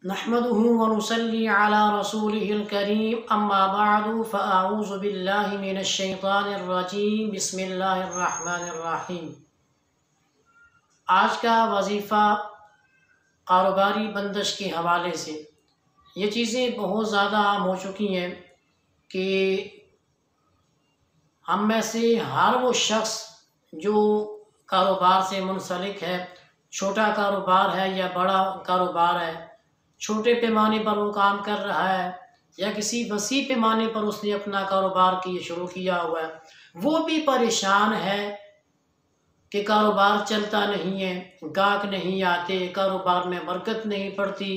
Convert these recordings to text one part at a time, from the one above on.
नहमदुहु व नुसल्ली अला रसूलिहिल करीम अम्मा बअदु फ़अऊज़ु बिल्लाहि मिनश शैतानिर रजीम बिस्मिल्लाहिर रहमानिर रहीम। आज का वजीफ़ा कारोबारी बंदिश के हवाले से ये चीज़ें बहुत ज़्यादा आम हो चुकी हैं कि हम में से हर वो शख्स जो कारोबार से मुंसलिक है, छोटा कारोबार है या बड़ा कारोबार है, छोटे पैमाने पर वो काम कर रहा है या किसी वसी पैमाने पर उसने अपना कारोबार शुरू किया हुआ है, वो भी परेशान है कि कारोबार चलता नहीं है, गाहक नहीं आते, कारोबार में बरकत नहीं पड़ती,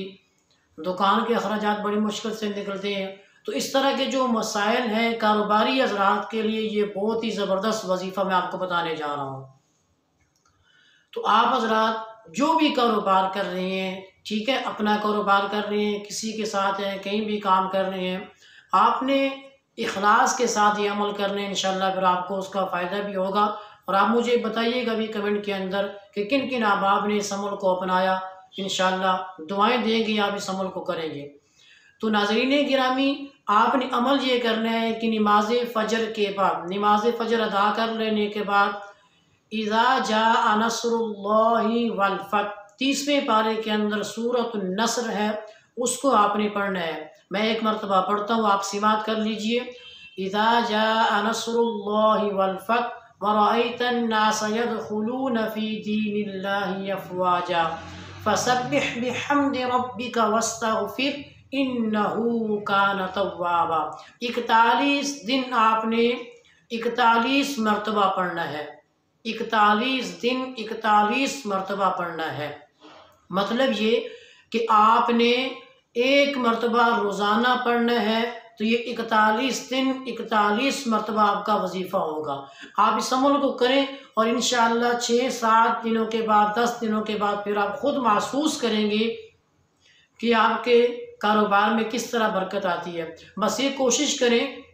दुकान के अखराजात बड़ी मुश्किल से निकलते हैं। तो इस तरह के जो मसाइल हैं कारोबारी हज़रात के लिए, ये बहुत ही ज़बरदस्त वजीफ़ा मैं आपको बताने जा रहा हूँ। तो आप हज़रात जो भी कारोबार कर रहे हैं, ठीक है, अपना कारोबार कर रहे हैं, किसी के साथ हैं, कहीं भी काम कर रहे हैं, आपने इखलास के साथ ये अमल करने हैं, इंशाअल्लाह फिर आपको उसका फ़ायदा भी होगा। और आप मुझे बताइएगा भी कमेंट के अंदर कि किन किन अहबाब ने इस अमल को अपनाया। इंशाअल्लाह दुआएं देंगे, आप इस अमल को करेंगे। तो नाज़रीन गिरामी, आपने अमल ये करना है कि नमाज फ़जर के बाद, नमाज फ़जर अदा कर लेने के बाद इज़ा जाअ नस्रुल्लाहि वल फ़थ, 30वें पारे के अंदर सूरत नस्र है, उसको आपने पढ़ना है। मैं एक मरतबा पढ़ता हूँ, आप सिमात कर लीजिए। इज़ा जाअ नस्रुल्लाहि वल फ़थ व रअयतन नास यदखुलून फ़ी दीनिल्लाहि अफ़वाजा फ़सब्बिह बिहम्दि रब्बिका वस्तग़फ़िर इन्नहु कान तव्वाबा। 41 दिन आपने 41 मरतबा पढ़ना है। 41 दिन 41 मरतबा पढ़ना है। मतलब ये कि आपने एक मरतबा रोज़ाना पढ़ना है, तो ये 41 दिन 41 मरतबा आपका वजीफ़ा होगा। आप इस अमल को करें और इंशाअल्लाह 6-7 दिनों के बाद, 10 दिनों के बाद फिर आप खुद महसूस करेंगे कि आपके कारोबार में किस तरह बरकत आती है। बस ये कोशिश करें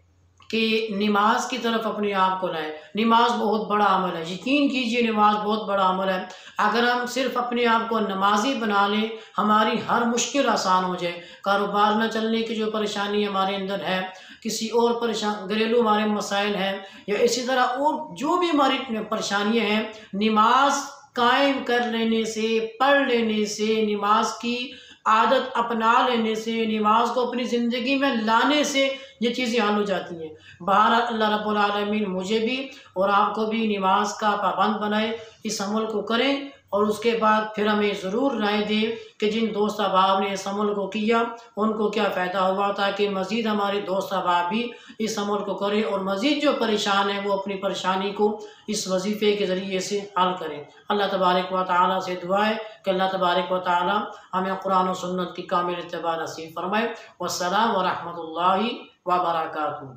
कि नमाज की तरफ अपने आप को लाएं। नमाज बहुत बड़ा अमल है, यकीन कीजिए नमाज बहुत बड़ा अमल है। अगर हम सिर्फ अपने आप को नमाजी बना लें, हमारी हर मुश्किल आसान हो जाए। कारोबार न चलने की जो परेशानी हमारे अंदर है, किसी और घरेलू हमारे मसाइल हैं, या इसी तरह और जो भी हमारी परेशानियाँ हैं, नमाज कायम कर लेने से, पढ़ लेने से, नमाज की आदत अपना लेने से, नमाज को अपनी ज़िंदगी में लाने से ये चीज़ें हल हो जाती हैं। बहरहाल अल्लाह रब्बुल आलमीन मुझे भी और आपको भी नमाज का पाबंद बनाए, इस अमल को करें और उसके बाद फिर हमें ज़रूर राय दें कि जिन दोस्त अहबाब ने इस अमल को किया उनको क्या फ़ायदा हुआ, ताकि मज़ीद हमारे दोस्त अहबाब भी इस अमल को करें और मज़ीद जो परेशान है वो अपनी परेशानी को इस वजीफ़े के ज़रिए से हल करें। अल्लाह तबारक व तआला से दुआ है कि अल्लाह तबारक व तआला हमें कुरान और सुन्नत की कामिल इत्तिबा नसीब फरमाए। वस्सलाम व रहमतुल्लाहि व बरकातुहू।